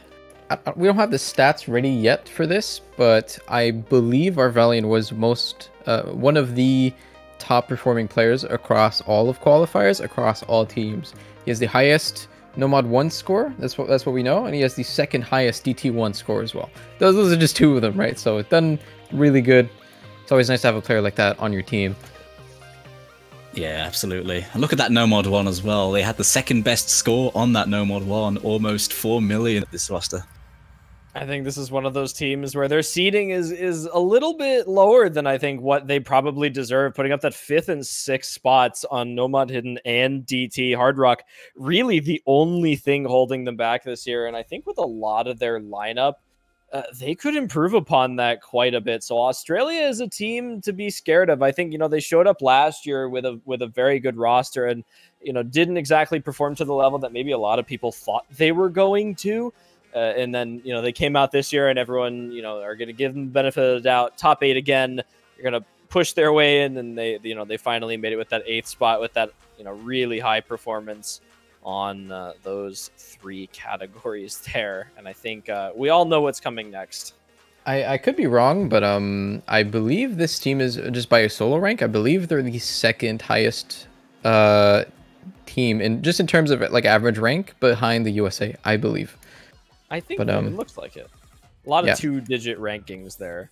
we don't have the stats ready yet for this, but I believe our Valiant was one of the top performing players across all of qualifiers, across all teams. He has the highest Nomad 1 score, that's what we know, and he has the second highest DT1 score as well. Those are just two of them, right? So it's done really good. It's always nice to have a player like that on your team. Yeah, absolutely. And look at that Nomad 1 as well. They had the second best score on that Nomad 1, almost 4 million at this roster. I think this is one of those teams where their seeding is a little bit lower than I think what they probably deserve, putting up that 5th and 6th spots on Nomad Hidden and DT. Hard Rock, really the only thing holding them back this year. And I think with a lot of their lineup, they could improve upon that quite a bit. So Australia is a team to be scared of. I think, they showed up last year with a very good roster and, didn't exactly perform to the level that maybe a lot of people thought they were going to. And then, they came out this year and everyone, are going to give them the benefit of the doubt. Top 8 again. They're going to push their way in, and they finally made it with that 8th spot with that, really high performance on those 3 categories there. And I think we all know what's coming next. I could be wrong, but I believe this team is, just by a solo rank, I believe they're the second highest team in terms of like average rank behind the USA, I believe. I think it looks like it. A lot of 2-digit rankings there.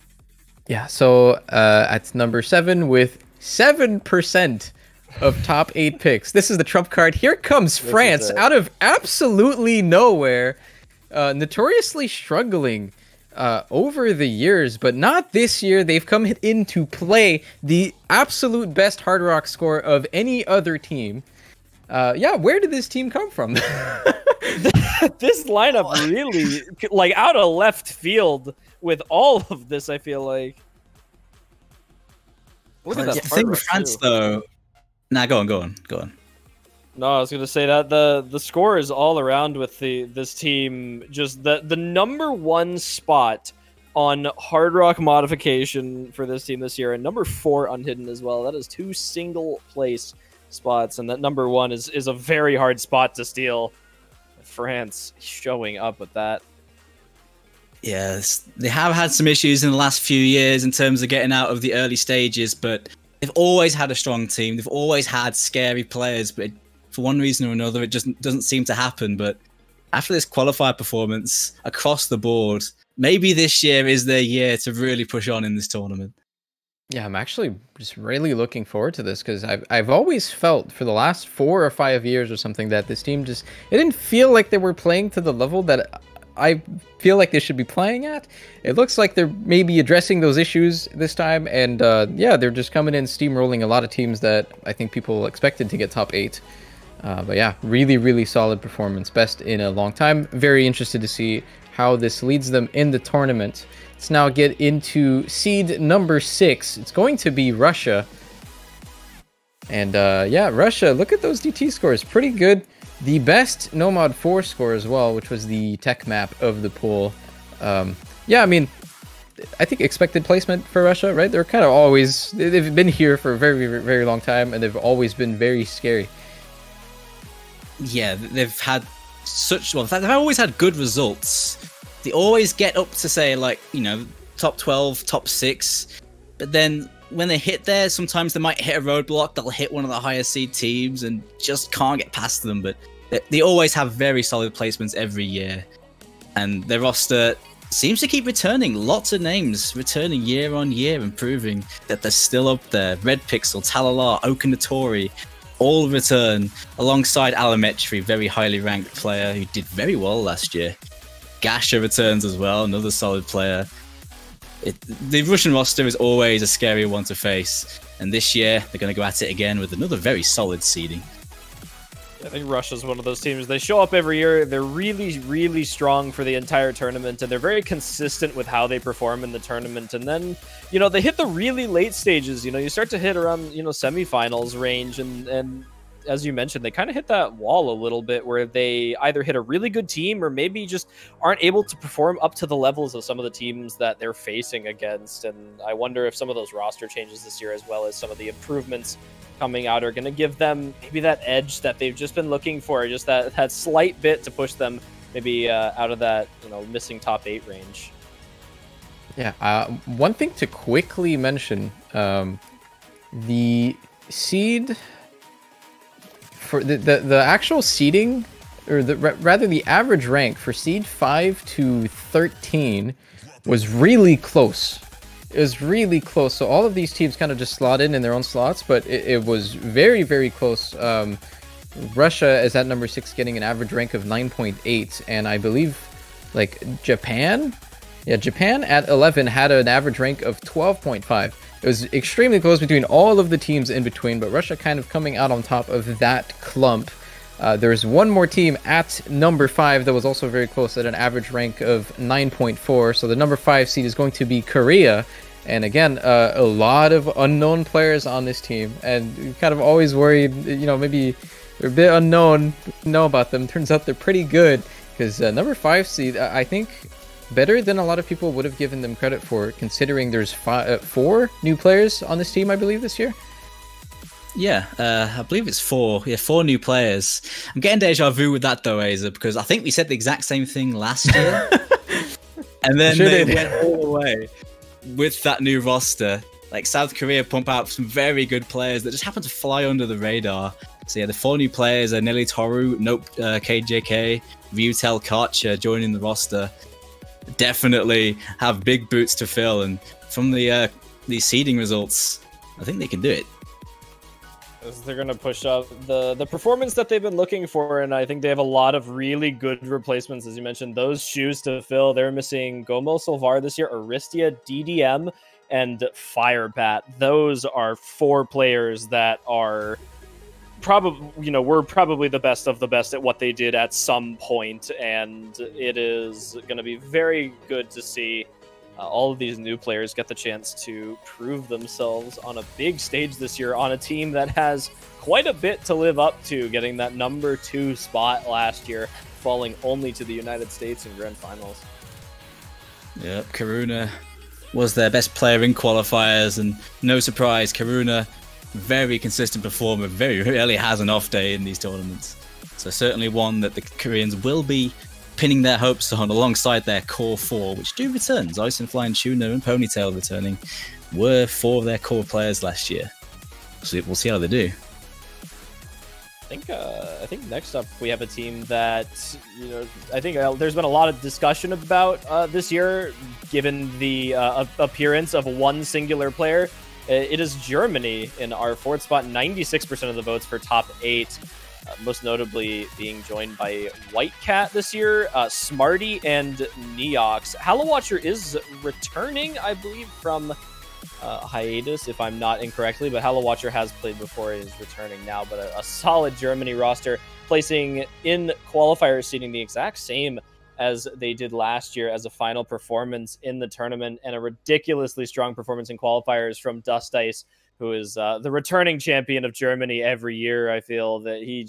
Yeah, so at number 7 with 7% of top 8 picks. This is the trump card. Here comes France out of absolutely nowhere. Notoriously struggling over the years, but not this year. They've come into play the absolute best Hard Rock score of any other team. Where did this team come from? This lineup really, like, out of left field with all of this, I feel like. Look at that. The thing with France, though... Nah, go on. No, I was going to say that the score is all around with this team. Just the number 1 spot on Hard Rock modification for this team this year, and number 4 on Hidden as well. That is 2 single place spots, and that number 1 is a very hard spot to steal. France showing up with that. Yes, they have had some issues in the last few years in terms of getting out of the early stages, but they've always had a strong team. They've always had scary players, but for one reason or another, it just doesn't seem to happen. But after this qualifier performance across the board, maybe this year is their year to really push on in this tournament. Yeah, I'm actually just really looking forward to this because I've always felt for the last 4 or 5 years or something that this team it didn't feel like they were playing to the level that I feel like they should be playing at. It looks like they're maybe addressing those issues this time, and they're just coming in steamrolling a lot of teams that I think people expected to get top 8. But yeah, really, really solid performance, best in a long time. Very interested to see how this leads them in the tournament. Let's now get into seed number 6. It's going to be Russia. And Russia, look at those DT scores. Pretty good. The best Nomad 4 score as well, which was the tech map of the pool. I mean, I think expected placement for Russia, right? They're kind of always... They've been here for a very, very long time, and they've always been very scary. Yeah, they've had they've always had good results. They always get up to, say, like, top 12, top 6. But then when they hit there, sometimes they might hit a roadblock. They'll hit one of the higher seed teams and just can't get past them. But they always have very solid placements every year. And their roster seems to keep returning. Lots of names returning year on year and proving that they're still up there. Red Pixel, Talalar, Okinatori, all return alongside Alametri, very highly ranked player who did very well last year. Gasha returns as well, another solid player. The Russian roster is always a scary one to face, and this year they're going to go at it again with another very solid seeding. I think Russia's one of those teams. They show up every year. They're really, really strong for the entire tournament, and they're very consistent with how they perform in the tournament. And then, they hit the really late stages. You start to hit around, semifinals range, and as you mentioned, they kind of hit that wall a little bit where they either hit a really good team or maybe just aren't able to perform up to the levels of some of the teams that they're facing against. And I wonder if some of those roster changes this year, as well as some of the improvements coming out are going to give them maybe that edge that they've just been looking for, just that slight bit to push them maybe out of that missing top 8 range. Yeah, one thing to quickly mention, the seed for the actual seeding, or rather the average rank for seed 5 to 13 was really close. It was really close. So all of these teams kind of just slot in their own slots, but it was very, very close. Russia is at number 6, getting an average rank of 9.8, and I believe like Japan at 11 had an average rank of 12.5. It was extremely close between all of the teams in between, but Russia kind of coming out on top of that clump. There's one more team at number 5 that was also very close at an average rank of 9.4. So the number 5 seed is going to be Korea. And again, a lot of unknown players on this team. And we kind of always worried, maybe they're a bit unknown, know about them. Turns out they're pretty good, because number 5 seed, I think, better than a lot of people would have given them credit for, considering there's 4 new players on this team, I believe, this year. Yeah, I believe it's 4. Yeah, 4 new players. I'm getting deja vu with that though, Aza, because I think we said the exact same thing last year. And then they went all the way with that new roster. Like, South Korea pump out some very good players that just happen to fly under the radar. So yeah, the 4 new players are Nelly Toru, Nope, KJK, Ryutel Koch joining the roster. Definitely have big boots to fill, and from the these seeding results, I think they can do it. They're going to push up the performance that they've been looking for, and I think they have a lot of really good replacements. As you mentioned, those shoes to fill. They're missing Gomo Silvar this year, Aristia, DDM, and Firebat. Those are 4 players that are probably, were probably the best of the best at what they did at some point, and it is going to be very good to see all of these new players get the chance to prove themselves on a big stage this year on a team that has quite a bit to live up to, getting that number 2 spot last year, falling only to the United States in grand finals. Yep, Karuna was their best player in qualifiers, and no surprise, Karuna, very consistent performer, very rarely has an off day in these tournaments. So certainly one that the Koreans will be pinning their hopes on alongside their core 4, which do return. Zeisenfly and Tuna and Ponytail returning were 4 of their core players last year. So we'll see how they do. I think next up we have a team that, I think there's been a lot of discussion about this year, given the appearance of one singular player. It is Germany in our 4th spot, 96% of the votes for top 8. Most notably being joined by White Cat this year, Smarty, and Neox. Hallowatcher is returning, I believe, from hiatus, if I'm not incorrectly, but Hallowatcher has played before and is returning now. But a solid Germany roster, placing in qualifiers, seating the exact same as they did last year as a final performance in the tournament, and a ridiculously strong performance in qualifiers from Dust Ice, who is the returning champion of Germany every year. I feel that he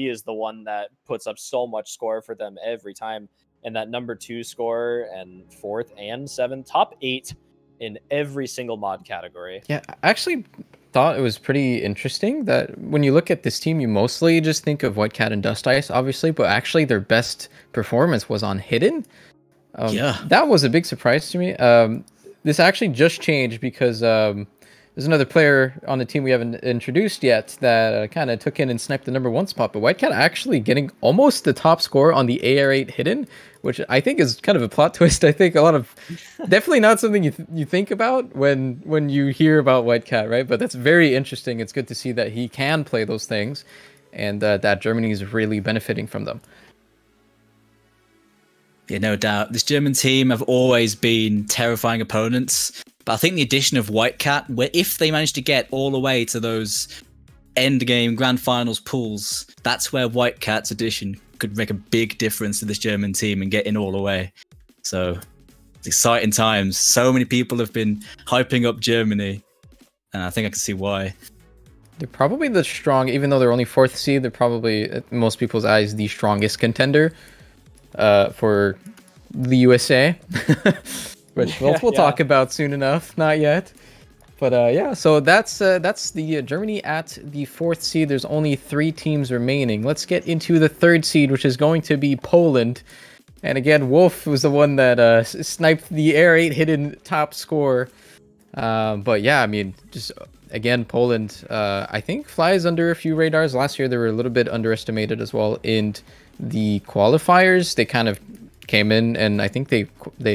is the one that puts up so much score for them every time. And that number 2 score, and 4th and 7th, top 8 in every single mod category. Yeah, I actually thought it was pretty interesting that when you look at this team, you mostly just think of White Cat and Dust Ice, obviously, but actually their best performance was on Hidden. That was a big surprise to me. This actually just changed because there's another player on the team we haven't introduced yet that kind of took in and sniped the number 1 spot, but White Cat actually getting almost the top score on the AR8 Hidden, which I think is kind of a plot twist. I think a lot of, definitely not something you think about when you hear about White Cat, right? But that's very interesting. It's good to see that he can play those things, and that Germany is really benefiting from them. Yeah, no doubt. This German team have always been terrifying opponents. But I think the addition of White Cat, where if they manage to get all the way to those end game grand finals pools, that's where White Cat's addition could make a big difference to this German team and get in all the way. So it's exciting times. So many people have been hyping up Germany, and I think I can see why. They're probably the strong, even though they're only 4th seed, they're probably, in most people's eyes, the strongest contender for the USA. Which we'll talk about soon enough. Not yet. But yeah, so that's the Germany at the 4th seed. There's only 3 teams remaining. Let's get into the 3rd seed, which is going to be Poland. And again, Wolf was the one that sniped the Air 8 hidden top score. But yeah, I mean, just again, Poland, I think flies under a few radars. Last year, they were a little bit underestimated as well in the qualifiers. They kind of came in, and I think they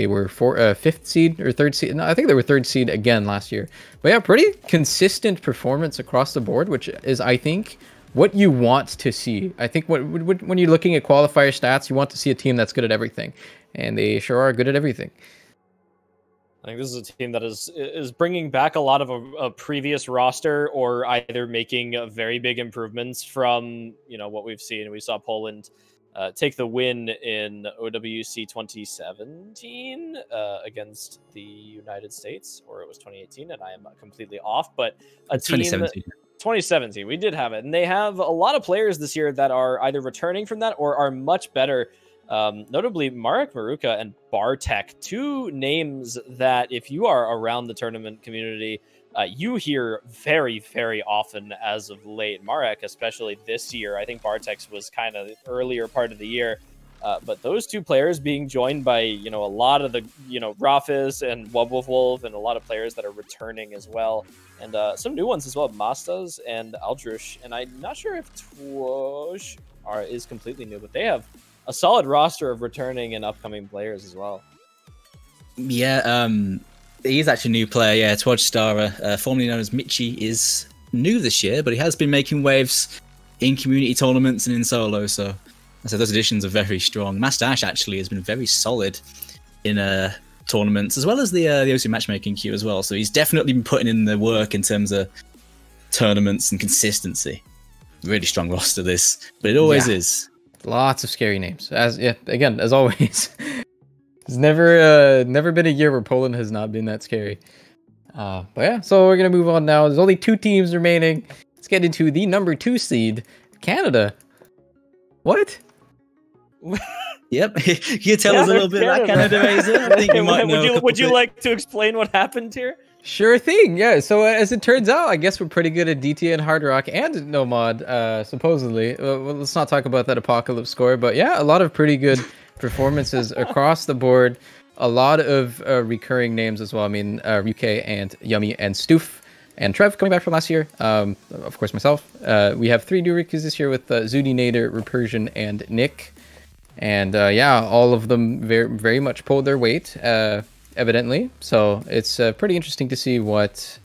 were 5th seed or 3rd seed. No, I think they were 3rd seed again last year. But yeah, pretty consistent performance across the board, which is, I think, what you want to see. I think when you're looking at qualifier stats, you want to see a team that's good at everything, and they sure are good at everything. I think this is a team that is bringing back a lot of a previous roster, or either making very big improvements from what we've seen. We saw Poland take the win in OWC 2017 against the United States, or it was 2018, and I am completely off. But a team 2017, we did have it, and they have a lot of players this year that are either returning from that or are much better. Notably, Marek Maruka and Bartek, 2 names that, if you are around the tournament community, you hear very, very often as of late. Marek, especially this year. I think Bartek's was kind of the earlier part of the year. But those 2 players being joined by, a lot of the, Rafis and Wolf and a lot of players that are returning as well. And some new ones as well, Mastas and Aldrush. And I'm not sure if Twosh is completely new, but they have a solid roster of returning and upcoming players as well. Yeah, he's actually a new player. Yeah, Twodge Stara, formerly known as Michi, is new this year, but he has been making waves in community tournaments and in solo. So those additions are very strong. Master Ash actually has been very solid in tournaments, as well as the OC matchmaking queue as well. So he's definitely been putting in the work in terms of tournaments and consistency. Really strong roster this, but it always is. Lots of scary names. As always. There's never been a year where Poland has not been that scary. But yeah, so we're gonna move on now. There's only 2 teams remaining. Let's get into the number 2 seed, Canada. What? Yep. Can you tell us a little bit about Canada, Razor? I think you might know. Would you like to explain what happened here? Sure thing, yeah. So as it turns out, I guess we're pretty good at DT and Hard Rock and No Mod, supposedly. Well, let's not talk about that Apocalypse score, but yeah, a lot of pretty good performances across the board. A lot of recurring names as well. I mean, Ryuke and Yummy and Stoof and Trev coming back from last year. Of course, myself. We have 3 new Rikus this year with Zuni, Nader, Recursion, and Nick. And yeah, all of them very, very much pulled their weight. Evidently, so it's pretty interesting to see what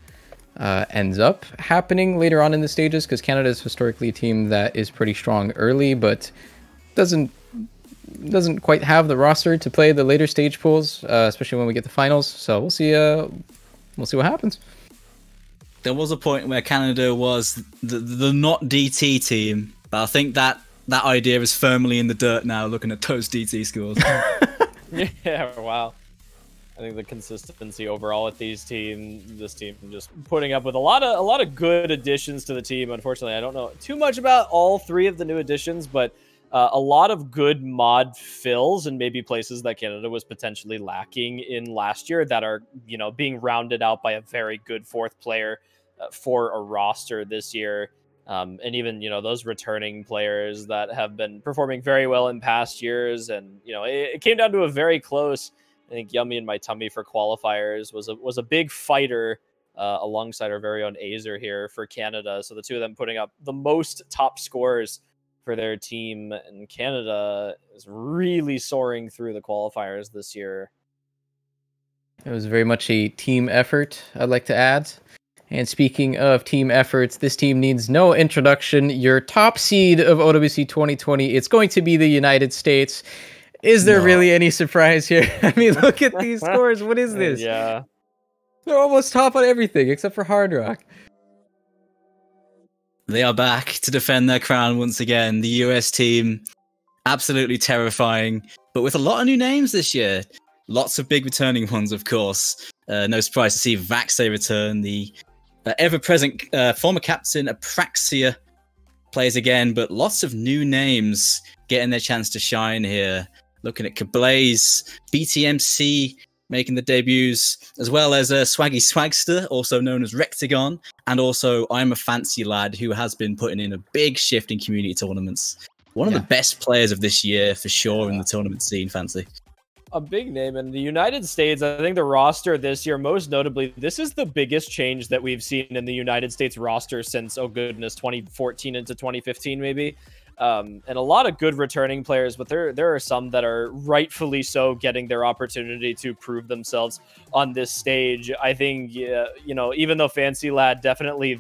ends up happening later on in the stages, because Canada is historically a team that is pretty strong early, but doesn't quite have the roster to play the later stage pools, especially when we get the finals. So we'll see what happens. There was a point where Canada was the not DT team, but I think that idea is firmly in the dirt now, looking at those DT scores. Yeah, wow. I think the consistency overall with this team just putting up with a lot of good additions to the team. Unfortunately, I don't know too much about all 3 of the new additions, but a lot of good mod fills and maybe places that Canada was potentially lacking in last year that are, being rounded out by a very good 4th player for a roster this year. And even, those returning players that have been performing very well in past years. And, it came down to a very close. I think Yummy and My Tummy for qualifiers was a big fighter alongside our very own Azer here for Canada. So the 2 of them putting up the most top scores for their team, and Canada is really soaring through the qualifiers this year. It was very much a team effort, I'd like to add. And speaking of team efforts, this team needs no introduction. Your top seed of OWC 2020, it's going to be the United States. Is there really any surprise here? I mean, look at these scores. What is this? Yeah. They're almost top on everything except for Hard Rock. They are back to defend their crown once again. The US team, absolutely terrifying, but with a lot of new names this year. Lots of big returning ones, of course. No surprise to see Vaxe return. The ever-present former captain Apraxia plays again, but lots of new names getting their chance to shine here. Looking at Kablaze, BTMC, making the debuts, as well as Swaggy Swagster, also known as Rectagon, and also I'm a Fancy Lad, who has been putting in a big shift in community tournaments. One of the best players of this year, for sure, in the tournament scene, Fancy. A big name in the United States. I think the roster this year, most notably, this is the biggest change that we've seen in the United States roster since, oh goodness, 2014 into 2015, maybe. And a lot of good returning players, but there are some that are rightfully so getting their opportunity to prove themselves on this stage. I think, you know, even though Fancy Lad definitely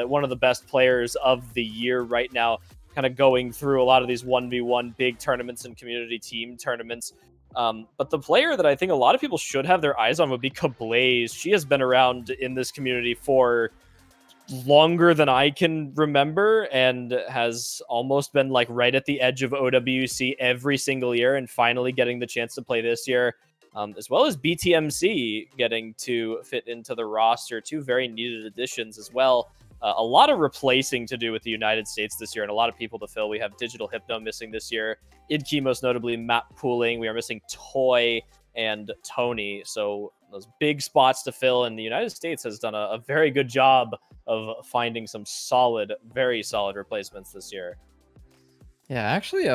one of the best players of the year right now, kind of going through a lot of these 1v1 big tournaments and community team tournaments. But the player that I think a lot of people should have their eyes on would be Kablaze. She has been around in this community for longer than I can remember and has almost been like right at the edge of OWC every single year, and finally getting the chance to play this year, as well as BTMC getting to fit into the roster. Two very needed additions as well. A lot of replacing to do with the United States this year, and a lot of people to fill. We have Digital Hypno missing this year. Idkey, most notably, map pooling. We are missing Toy and Tony. So those big spots to fill, and the United States has done a very good job of finding some solid, very solid replacements this year. Yeah, actually,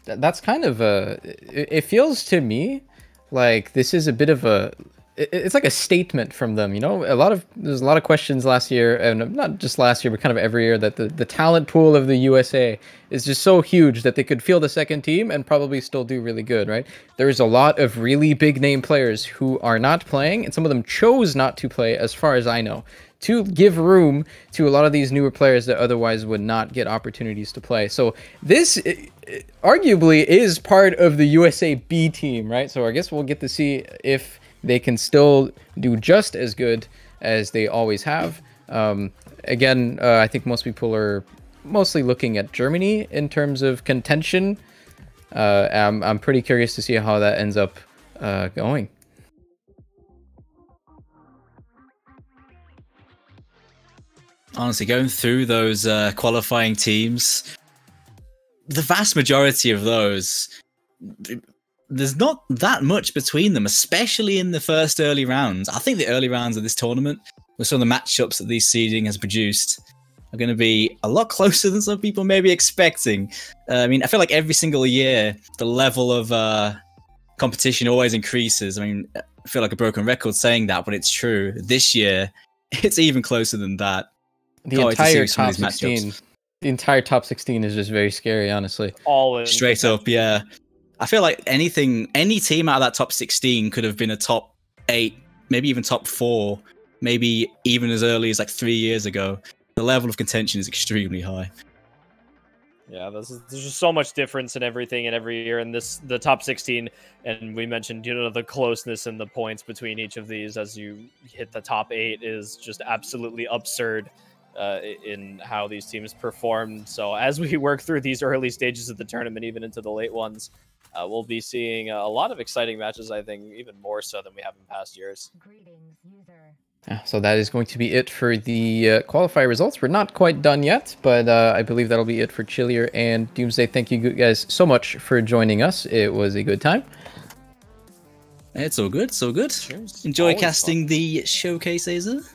that's kind of it feels to me like this is a bit of it's like a statement from them, you know. There's a lot of questions last year, and not just last year, but kind of every year, that the talent pool of the USA is just so huge that they could field a second team and probably still do really good, right? There's a lot of really big name players who are not playing, and some of them chose not to play, as far as I know, to give room to a lot of these newer players that otherwise would not get opportunities to play. So this arguably is part of the USA B team, right? So I guess we'll get to see if they can still do just as good as they always have. Again, I think most people are mostly looking at Germany in terms of contention. I'm pretty curious to see how that ends up going. Honestly, going through those qualifying teams, the vast majority of those, there's not that much between them, especially in the first early rounds. I think the early rounds of this tournament, with some of the matchups that these seeding has produced, are going to be a lot closer than some people may be expecting. I mean, I feel like every single year, the level of competition always increases. I mean, I feel like a broken record saying that, but it's true. This year, it's even closer than that. The entire top 16. The entire top 16 is just very scary, honestly. All in. Straight up, yeah. I feel like any team out of that top 16 could have been a top 8, maybe even top 4, maybe even as early as like 3 years ago. The level of contention is extremely high. Yeah, there's just so much difference in everything and every year in the top 16, and we mentioned, you know, the closeness and the points between each of these as you hit the top 8 is just absolutely absurd in how these teams performed. So as we work through these early stages of the tournament, even into the late ones, we'll be seeing a lot of exciting matches, I think, even more so than we have in past years. Greetings, user. So that is going to be it for the qualifier results. We're not quite done yet, but I believe that'll be it for Chillier and Doomsday. Thank you guys so much for joining us. It was a good time. It's all good, so good. Cheers. Enjoy Always casting fun. the showcase, Azer.